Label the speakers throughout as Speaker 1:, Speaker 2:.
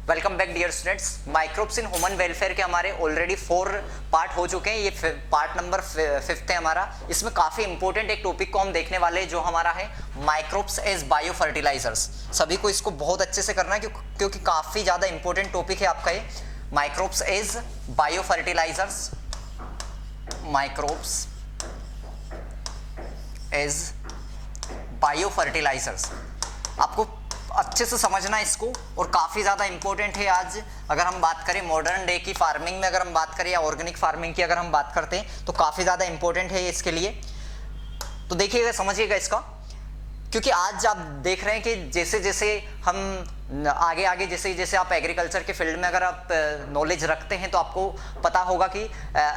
Speaker 1: Welcome back dear students. Microbes in human welfare के हमारे already 4 part हो चुके हैं। ये पार्ट नंबर 5th है हमारा। इसमें काफ़ी इंपॉर्टेंट एक टॉपिक को हम देखने वाले हैं जो हमारा है माइक्रोब्स एज बायो फर्टिलाइजर्स। सभी को इसको बहुत अच्छे से करना है क्योंकि काफ़ी ज़्यादा इंपॉर्टेंट टॉपिक है आपका ये microbes as bio fertilizers. Microbes as bio fertilizers आपको अच्छे से समझना है इसको, और काफ़ी ज़्यादा इंपॉर्टेंट है। आज अगर हम बात करें मॉडर्न डे की फार्मिंग में, अगर हम बात करें या ऑर्गेनिक फार्मिंग की अगर हम बात करते हैं तो काफ़ी ज़्यादा इंपॉर्टेंट है इसके लिए। तो देखिएगा, समझिएगा इसका, क्योंकि आज आप देख रहे हैं कि जैसे जैसे हम आगे आगे जैसे जैसे आप एग्रीकल्चर के फील्ड में अगर आप नॉलेज रखते हैं तो आपको पता होगा कि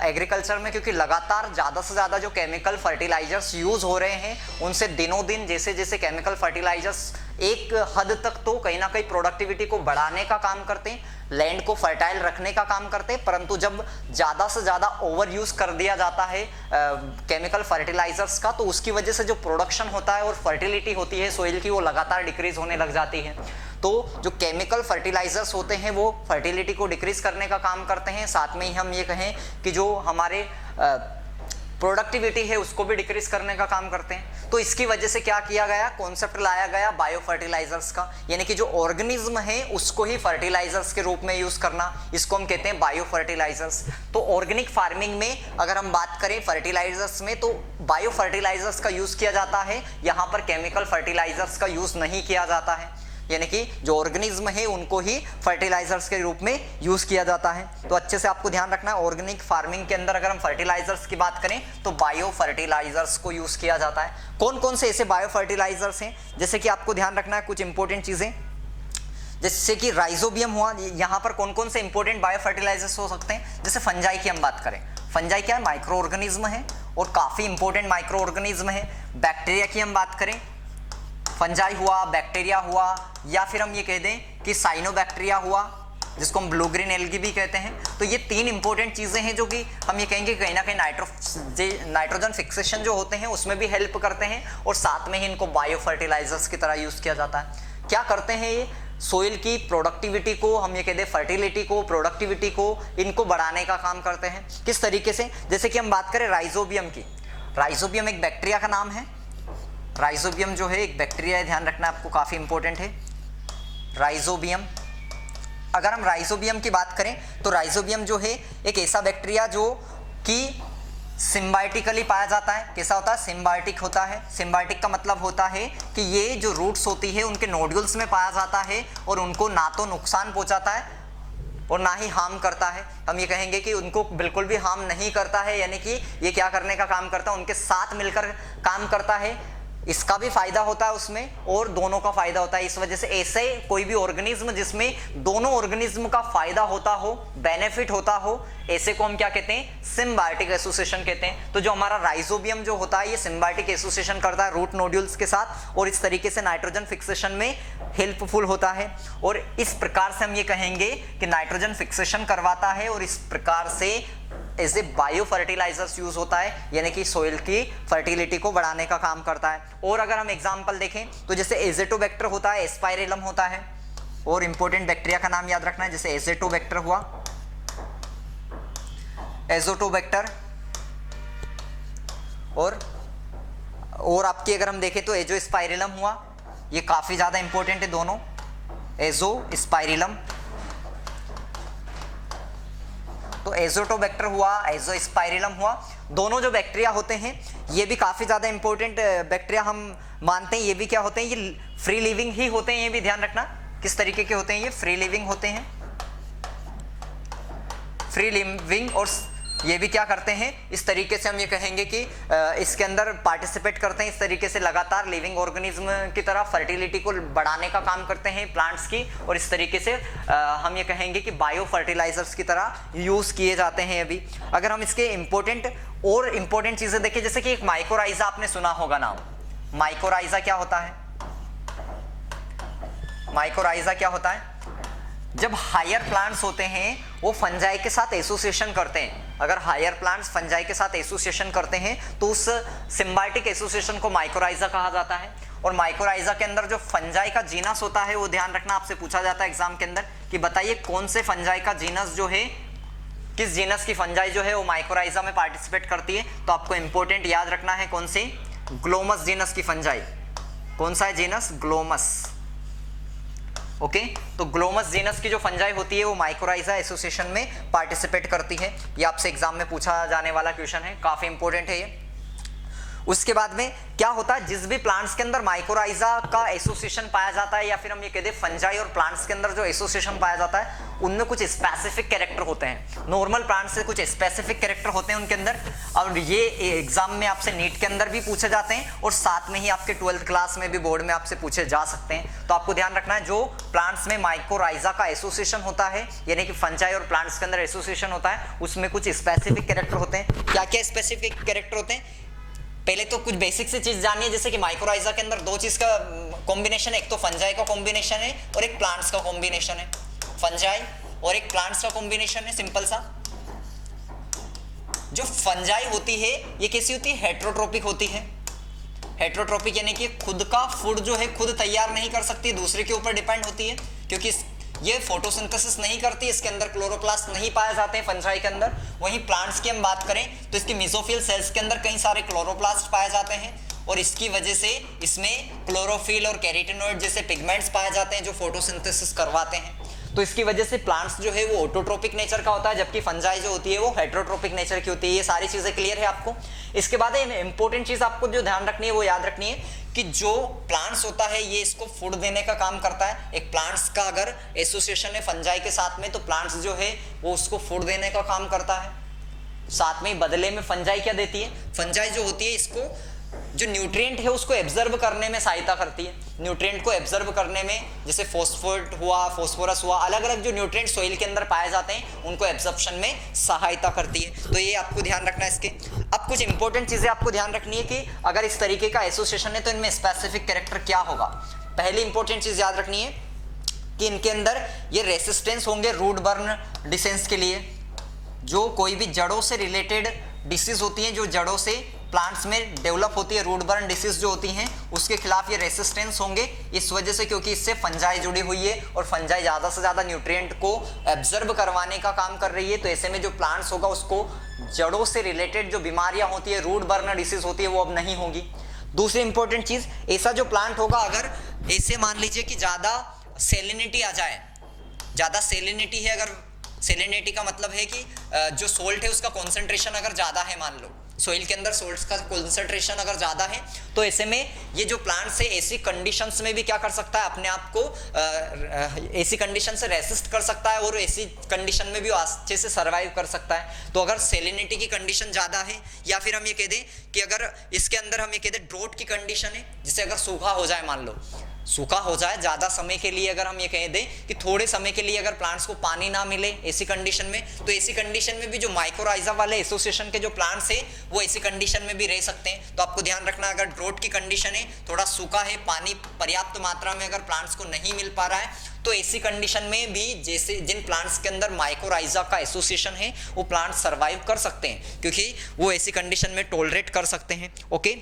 Speaker 1: एग्रीकल्चर में क्योंकि लगातार ज़्यादा से ज़्यादा जो केमिकल फर्टिलाइजर्स यूज़ हो रहे हैं, उनसे दिनों दिन जैसे जैसे केमिकल फर्टिलाइजर्स एक हद तक तो कहीं ना कहीं प्रोडक्टिविटी को बढ़ाने का काम करते हैं, लैंड को फर्टाइल रखने का काम करते हैं, परंतु जब ज़्यादा से ज़्यादा ओवर यूज़ कर दिया जाता है केमिकल फर्टिलाइजर्स का, तो उसकी वजह से जो प्रोडक्शन होता है और फर्टिलिटी होती है सोइल की, वो लगातार डिक्रीज होने लग जाती है। तो जो केमिकल फर्टिलाइजर्स होते हैं वो फर्टिलिटी को डिक्रीज करने का काम करते हैं, साथ में ही हम ये कहें कि जो हमारे प्रोडक्टिविटी है उसको भी डिक्रीज करने का काम करते हैं। तो इसकी वजह से क्या किया गया, कॉन्सेप्ट लाया गया बायो फर्टिलाइजर्स का, यानी कि जो ऑर्गेनिज्म है उसको ही फर्टिलाइजर्स के रूप में यूज करना, इसको हम कहते हैं बायो फर्टिलाइजर्स। तो ऑर्गेनिक फार्मिंग में अगर हम बात करें फर्टिलाइजर्स में, तो बायो फर्टिलाइजर्स का यूज किया जाता है, यहाँ पर केमिकल फर्टिलाइजर्स का यूज नहीं किया जाता है, यानी कि जो ऑर्गेनिज्म है उनको ही फर्टिलाइजर्स के रूप में यूज किया जाता है। तो अच्छे से आपको ध्यान रखना है, ऑर्गेनिक फार्मिंग के अंदर अगर हम फर्टिलाइजर्स की बात करें तो बायो फर्टिलाइजर्स को यूज किया जाता है। कौन कौन से ऐसे बायो फर्टिलाइजर्स हैं, जैसे कि आपको ध्यान रखना है कुछ इंपॉर्टेंट चीजें, जैसे कि राइजोबियम हुआ। यहाँ पर कौन कौन से इंपॉर्टेंट बायो फर्टिलाइजर्स हो सकते हैं, जैसे फंजाई की हम बात करें, फंजाई क्या है, माइक्रो ऑर्गेनिज्म है और काफी इंपॉर्टेंट माइक्रो ऑर्गेनिज्म है। बैक्टीरिया की हम बात करें, फंजाई हुआ, बैक्टीरिया हुआ, या फिर हम ये कह दें कि साइनोबैक्टीरिया हुआ जिसको हम ब्लू ग्रीन एल्गी भी कहते हैं। तो ये 3 इंपॉर्टेंट चीजें हैं जो कि हम ये कहेंगे कहीं ना कहीं नाइट्रोजन फिक्सेशन जो होते हैं उसमें भी हेल्प करते हैं, और साथ में ही इनको बायो फर्टिलाइजर्स की तरह यूज किया जाता है। क्या करते हैं ये, सोइल की प्रोडक्टिविटी को, हम ये कहते हैं फर्टिलिटी को, प्रोडक्टिविटी को, इनको बढ़ाने का काम करते हैं। किस तरीके से, जैसे कि हम बात करें राइजोबियम की, राइजोबियम एक बैक्टीरिया का नाम है। राइजोबियम जो है एक बैक्टीरिया है, ध्यान रखना आपको, काफी इंपॉर्टेंट है राइजोबियम। अगर हम राइजोबियम की बात करें तो राइजोबियम जो है एक ऐसा बैक्टीरिया जो कि सिम्बायोटिकली पाया जाता है। कैसा होता है, सिम्बायोटिक होता है। सिम्बायोटिक का मतलब होता है कि ये जो रूट्स होती है उनके नोड्यूल्स में पाया जाता है, और उनको ना तो नुकसान पहुंचाता है और ना ही हार्म करता है। हम ये कहेंगे कि उनको बिल्कुल भी हार्म नहीं करता है, यानी कि ये क्या करने का काम करता है, उनके साथ मिलकर काम करता है। इसका भी फायदा होता है उसमें और दोनों का फायदा होता है। इस वजह से ऐसे कोई भी ऑर्गेनिज्म जिसमें दोनों ऑर्गेनिज्म का फायदा होता हो, बेनिफिट होता हो, ऐसे को हम क्या कहते हैं, सिम्बायोटिक एसोसिएशन कहते हैं। तो जो हमारा राइजोबियम जो होता है ये सिम्बायोटिक एसोसिएशन करता है रूट नोड्यूल्स के साथ, और इस तरीके से नाइट्रोजन फिक्सेशन में हेल्पफुल होता है, और इस प्रकार से हम ये कहेंगे कि नाइट्रोजन फिक्सेशन करवाता है, और इस प्रकार से as a bio fertilizers use होता है, यानी कि सोइल की फर्टिलिटी को बढ़ाने का काम करता है। और अगर हम एग्जांपल देखें तो जैसे एजेटोबैक्टर होता है, एस्पाइरेलम होता है, और इंपॉर्टेंट बैक्टीरिया का नाम याद रखना है, जैसे एजेटोबैक्टर हुआ, एजोटोबैक्टर, और आपकी अगर हम देखें तो एजोस्पाइरिलम हुआ। ये काफी ज्यादा इंपॉर्टेंट है दोनों, एजोस्पाइरिलम। तो एजोटोबैक्टर हुआ, एजोस्पाइरिलम हुआ, दोनों जो बैक्टीरिया होते हैं ये भी काफी ज्यादा इंपॉर्टेंट बैक्टीरिया हम मानते हैं। ये भी क्या होते हैं, ये फ्री लिविंग ही होते हैं। ये भी ध्यान रखना किस तरीके के होते हैं, ये फ्री लिविंग होते हैं, फ्री लिविंग, और ये भी क्या करते हैं, इस तरीके से हम ये कहेंगे कि इसके अंदर पार्टिसिपेट करते हैं, इस तरीके से लगातार लिविंग ऑर्गेनिज्म की तरह फर्टिलिटी को बढ़ाने का काम करते हैं प्लांट्स की, और इस तरीके से हम ये कहेंगे कि बायो फर्टिलाइजर्स की तरह यूज किए जाते हैं। अभी अगर हम इसके और इंपॉर्टेंट चीजें देखें, जैसे कि एक माइकोराइजा आपने सुना होगा नाम, माइकोराइजा क्या होता है, माइकोराइजा क्या होता है, जब हायर प्लांट्स होते हैं वो फंजाई के साथ एसोसिएशन करते हैं। अगर हायर प्लांट्स फंजाई के साथ एसोसिएशन करते हैं तो उस सिम्बायोटिक एसोसिएशन को माइकोराइजा कहा जाता है। और माइकोराइजा के अंदर जो फंजाई का जीनस होता है वो ध्यान रखना, आपसे पूछा जाता है एग्जाम के अंदर कि बताइए कौन से फंजाई का जीनस जो है, किस जीनस की फंजाई जो है वो माइकोराइजा में पार्टिसिपेट करती है। तो आपको इंपॉर्टेंट याद रखना है कौन सी, ग्लोमस जीनस की फंजाई। कौन सा है जीनस, ग्लोमस। ओके, तो ग्लोमस जीनस की जो फंजाई होती है वो माइकोराइजा एसोसिएशन में पार्टिसिपेट करती है। ये आपसे एग्जाम में पूछा जाने वाला क्वेश्चन है, काफी इंपॉर्टेंट है ये। उसके बाद में क्या होता है, जिस भी प्लांट्स के अंदर माइकोराइजा का एसोसिएशन पाया जाता है, या फिर हम ये कहते हैं फंजाई और प्लांट्स के अंदर जो एसोसिएशन पाया जाता है, उनमें कुछ स्पेसिफिक कैरेक्टर होते हैं। नॉर्मल प्लांट्स से कुछ स्पेसिफिक कैरेक्टर होते हैं उनके अंदर, और ये एग्जाम में आपसे नीट के अंदर भी पूछे जाते हैं और साथ में ही आपके 12th क्लास में भी बोर्ड में आपसे पूछे जा सकते हैं। तो आपको ध्यान रखना है, जो प्लांट्स में माइकोराइजा का एसोसिएशन होता है, यानी कि फंजाई और प्लांट्स के अंदर एसोसिएशन होता है, उसमें कुछ स्पेसिफिक कैरेक्टर होते हैं। क्या क्या स्पेसिफिक कैरेक्टर होते हैं, पहले तो कुछ बेसिक सी चीज जानिए, जैसे कि माइकोराइजा के अंदर दो चीज का कॉम्बिनेशन है, एक तो फंजाई का कॉम्बिनेशन है और एक प्लांट्स का कॉम्बिनेशन है। फंजाई और एक प्लांट्स का कॉम्बिनेशन है, सिंपल सा। जो फंजाई होती है ये कैसी होती है, हेट्रोट्रोपिक होती है। हेट्रोट्रोपिक यानी कि खुद का फूड जो है खुद तैयार नहीं कर सकती, दूसरे के ऊपर डिपेंड होती है, क्योंकि ये फोटोसिंथेसिस नहीं करती, इसके अंदर क्लोरोप्लास्ट नहीं पाए जाते हैं फंजाई के अंदर। वहीं प्लांट्स की हम बात करें तो इसकी मेसोफिल सेल्स के अंदर कई सारे क्लोरोप्लास्ट पाए जाते हैं, और इसकी वजह से इसमें क्लोरोफिल और कैरोटीनॉइड जैसे पिगमेंट्स पाए जाते हैं जो फोटोसिंथेसिस करवाते हैं। तो इसकी वजह से प्लांट्स जो है वो ऑटोट्रोपिक नेचर का होता है, जबकि फंजाई जो होती है वो हेट्रोट्रोपिक नेचर की होती है। ये सारी चीजें क्लियर है आपको। इसके बाद इंपॉर्टेंट चीज आपको जो ध्यान रखनी है वो याद रखनी है कि जो प्लांट्स होता है ये इसको फूड देने का काम करता है। एक प्लांट्स का अगर एसोसिएशन है फंजाई के साथ में, तो प्लांट्स जो है वो उसको फूड देने का काम करता है। साथ में बदले में फंजाई क्या देती है, फंजाई जो होती है इसको जो न्यूट्रिएंट है उसको एब्जर्व करने में सहायता करती है। न्यूट्रिएंट को एब्जर्व करने में, जैसे फॉस्फेट हुआ, फॉस्फोरस हुआ, अलग अलग जो न्यूट्रिएंट सॉइल के अंदर पाए जाते हैं उनको एब्जॉर्प्शन में सहायता करती है। तो ये आपको ध्यान रखना है इसके। अब कुछ इंपॉर्टेंट चीजें आपको ध्यान रखनी है कि अगर इस तरीके का एसोसिएशन है तो इनमें स्पेसिफिक कैरेक्टर क्या होगा। पहली इंपॉर्टेंट चीज याद रखनी है कि इनके अंदर ये रेसिस्टेंस होंगे रूट बर्न डिसीज के लिए। जो कोई भी जड़ों से रिलेटेड डिसीज होती हैं, जो जड़ों से प्लांट्स में डेवलप होती है, रूट बर्न डिसीज जो होती हैं, उसके खिलाफ ये रेसिस्टेंस होंगे। इस वजह से, क्योंकि इससे फंजाई जुड़ी हुई है और फंजाई ज़्यादा से ज़्यादा न्यूट्रिएंट को एब्जर्व करवाने का काम कर रही है। तो ऐसे में जो प्लांट्स होगा उसको जड़ों से रिलेटेड जो बीमारियां होती है, रूट बर्न डिसीज होती है, वो अब नहीं होगी। दूसरी इंपॉर्टेंट चीज़, ऐसा जो प्लांट होगा, अगर ऐसे मान लीजिए कि ज़्यादा सेलिनिटी आ जाए, ज़्यादा सेलिनिटी है, अगर सेलिनिटी का मतलब है कि जो सोल्ट है उसका कॉन्सेंट्रेशन अगर ज़्यादा है, मान लो सोइल के अंदर सोल्ट्स का कॉन्सेंट्रेशन अगर ज़्यादा है, तो ऐसे में ये जो प्लांट्स है ऐसी कंडीशंस में भी क्या कर सकता है, अपने आप को ऐसी कंडीशन से रेसिस्ट कर सकता है और ऐसी कंडीशन में भी अच्छे से सर्वाइव कर सकता है। तो अगर सेलिनिटी की कंडीशन ज़्यादा है, या फिर हम ये कह दें कि अगर इसके अंदर हम ये कह दें ड्रोट की कंडीशन है, जिससे अगर सूखा हो जाए, मान लो सूखा हो जाए ज़्यादा समय के लिए, अगर हम ये कह दें कि थोड़े समय के लिए अगर प्लांट्स को पानी ना मिले ऐसी कंडीशन में, तो ऐसी कंडीशन में भी जो माइकोराइजा वाले एसोसिएशन के जो प्लांट्स है वो ऐसी कंडीशन में भी रह सकते हैं। तो आपको ध्यान रखना, अगर ड्रोट की कंडीशन है, थोड़ा सूखा है, पानी पर्याप्त मात्रा में अगर प्लांट्स को नहीं मिल पा रहा है, तो ऐसी कंडीशन में भी जैसे जिन प्लांट्स के अंदर माइकोराइजा का एसोसिएशन है वो प्लांट सर्वाइव कर सकते हैं, क्योंकि वो ऐसी कंडीशन में टॉलरेट कर सकते हैं। ओके,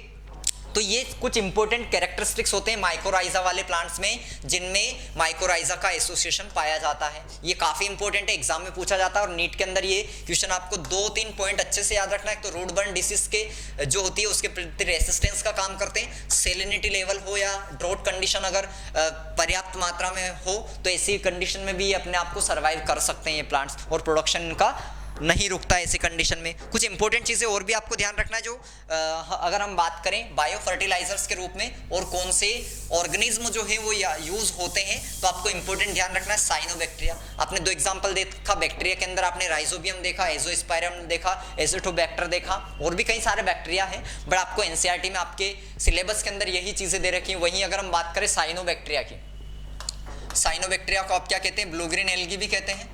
Speaker 1: तो ये कुछ इंपॉर्टेंट कैरेक्टरिस्टिक्स होते हैं माइकोराइजा वाले प्लांट्स में, जिनमें माइकोराइजा का एसोसिएशन पाया जाता है। ये काफी इंपॉर्टेंट है, एग्जाम में पूछा जाता है, और नीट के अंदर ये क्वेश्चन आपको 2-3 पॉइंट अच्छे से याद रखना है। तो रूट बर्न डिसीज के जो होती है उसके प्रति रेसिस्टेंस का काम करते हैं। सेलिनिटी लेवल हो या ड्रॉट कंडीशन अगर पर्याप्त मात्रा में हो, तो ऐसी कंडीशन में भी ये अपने आप को सर्वाइव कर सकते हैं ये प्लांट्स, और प्रोडक्शन इनका नहीं रुकता है ऐसी कंडीशन में। कुछ इंपॉर्टेंट चीज़ें और भी आपको ध्यान रखना है, जो अगर हम बात करें बायो फर्टिलाइजर्स के रूप में और कौन से ऑर्गेनिज्म जो है वो यूज होते हैं, तो आपको इंपॉर्टेंट ध्यान रखना है साइनोबैक्टीरिया। आपने 2 एग्जांपल देखा, बैक्टीरिया के अंदर आपने राइजोबियम देखा, एजोस्पायरम देखा, एजोटोबैक्टर देखा, और भी कई सारे बैक्टीरिया हैं, बट आपको एनसीईआरटी में आपके सिलेबस के अंदर यही चीज़ें दे रखी हैं। वहीं अगर हम बात करें साइनोबैक्टीरिया की, साइनोबैक्टीरिया को आप क्या कहते हैं, ब्लू ग्रीन एल्गी भी कहते हैं।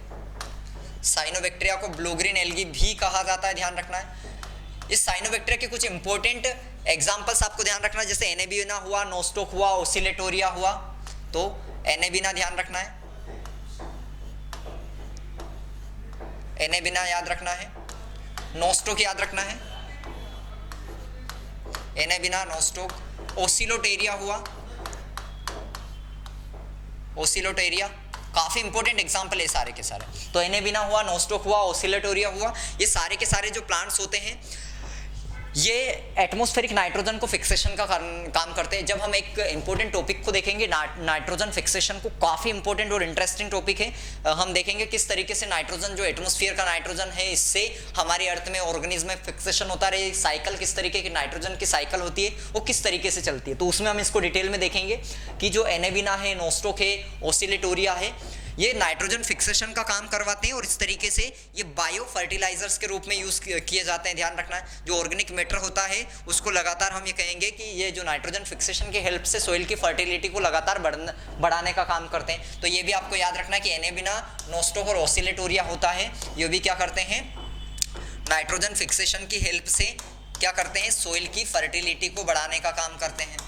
Speaker 1: साइनोबैक्टीरिया को ब्लू ग्रीन एल्गी भी कहा जाता है, ध्यान रखना है। इस साइनोबैक्टीरिया के कुछ इंपॉर्टेंट एग्जांपल्स आपको ध्यान रखना है, जैसे एनेबिना हुआ, नोस्टोक हुआ, ओसिलेटोरिया हुआ। तो एनेबिना ध्यान रखना है, एनेबिना याद रखना है, नोस्टोक याद रखना है, एनेबिना, नोस्टोक। ओसिलोटेरिया हुआ, ओसिलेटोरिया, काफ़ी इंपॉर्टेंट एग्जाम्पल है सारे के सारे। तो एनेबिना हुआ, नोस्टोक हुआ, ओसिलेटोरिया हुआ, ये सारे के सारे जो प्लांट्स होते हैं ये एटमॉस्फेरिक नाइट्रोजन को फिक्सेशन का काम करते हैं। जब हम एक इंपॉर्टेंट टॉपिक को देखेंगे नाइट्रोजन फिक्सेशन को, काफ़ी इंपॉर्टेंट और इंटरेस्टिंग टॉपिक है। हम देखेंगे किस तरीके से नाइट्रोजन जो एटमॉस्फेयर का नाइट्रोजन है इससे हमारे अर्थ में ऑर्गेनिज्म में फिक्सेशन होता रहे, साइकिल किस तरीके की नाइट्रोजन की साइकिल होती है वो किस तरीके से चलती है। तो उसमें हम इसको डिटेल में देखेंगे कि जो एनेबिना है, नोस्टोक है, ओसिलेटोरिया है, ये नाइट्रोजन फिक्सेशन का काम करवाते हैं और इस तरीके से ये बायो फर्टिलाइजर्स के रूप में यूज किए जाते हैं। ध्यान रखना है, जो ऑर्गेनिक मैटर होता है उसको लगातार हम ये कहेंगे कि ये जो नाइट्रोजन फिक्सेशन की हेल्प से सोइल की फर्टिलिटी को लगातार बढ़ाने का काम करते हैं। तो ये भी आपको याद रखना है कि एनेबिना, नोस्टोक और ओसिलेटोरिया होता है, ये भी क्या करते हैं, नाइट्रोजन फिक्सेशन की हेल्प से क्या करते हैं, सोइल की फर्टिलिटी को बढ़ाने का काम करते हैं,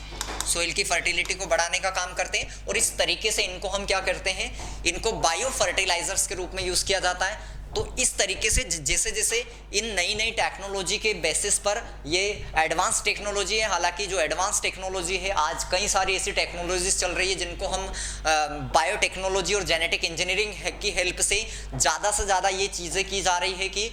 Speaker 1: सोइल की फर्टिलिटी को बढ़ाने का काम करते हैं। और इस तरीके से इनको हम क्या करते हैं, इनको बायो फर्टिलाइजर्स के रूप में यूज किया जाता है। तो इस तरीके से जैसे जैसे इन नई नई टेक्नोलॉजी के बेसिस पर ये एडवांस टेक्नोलॉजी है, हालांकि जो एडवांस टेक्नोलॉजी है आज कई सारी ऐसी टेक्नोलॉजीज चल रही है जिनको हम बायोटेक्नोलॉजी और जेनेटिक इंजीनियरिंग की हेल्प से ज़्यादा से ज़्यादा ये चीज़ें की जा रही है कि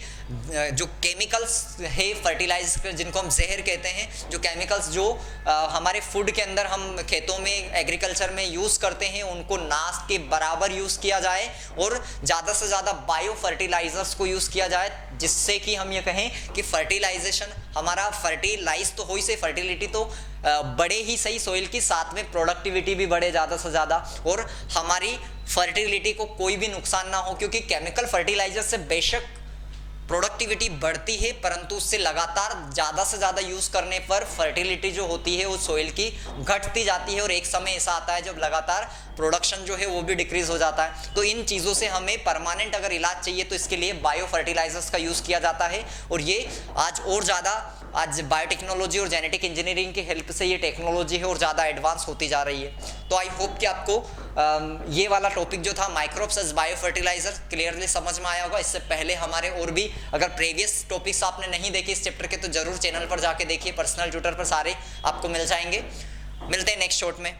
Speaker 1: जो केमिकल्स है फर्टिलाइज, जिनको हम जहर कहते हैं, जो केमिकल्स जो हमारे फूड के अंदर हम खेतों में एग्रीकल्चर में यूज़ करते हैं उनको नाश के बराबर यूज़ किया जाए और ज़्यादा से ज़्यादा बायो फर्टिलाइजर्स को यूज़ किया जाए, जिससे कि हम ये कहें कि फर्टिलाइजेशन हमारा फर्टिलाइज तो हो ही से, फर्टिलिटी तो बढ़े ही सही सोइल की, साथ में प्रोडक्टिविटी भी बढ़े ज़्यादा से ज़्यादा और हमारी फर्टिलिटी को कोई भी नुकसान ना हो। क्योंकि केमिकल फर्टिलाइजर से बेशक प्रोडक्टिविटी बढ़ती है परंतु उससे लगातार ज़्यादा से ज़्यादा यूज़ करने पर फर्टिलिटी जो होती है वो सोइल की घटती जाती है और एक समय ऐसा आता है जब लगातार प्रोडक्शन जो है वो भी डिक्रीज हो जाता है। तो इन चीज़ों से हमें परमानेंट अगर इलाज चाहिए तो इसके लिए बायो फर्टिलाइजर्स का यूज़ किया जाता है और ये आज और ज़्यादा, आज बायोटेक्नोलॉजी और जेनेटिक इंजीनियरिंग की हेल्प से ये टेक्नोलॉजी है और ज़्यादा एडवांस होती जा रही है। तो आई होप कि आपको ये वाला टॉपिक जो था microbes as bio fertilizer clearly समझ में आया होगा। इससे पहले हमारे और भी अगर प्रीवियस टॉपिक्स आपने नहीं देखे इस चैप्टर के तो जरूर चैनल पर जाके देखिए, पर्सनल ट्यूटर पर सारे आपको मिल जाएंगे। मिलते हैं नेक्स्ट शॉट में।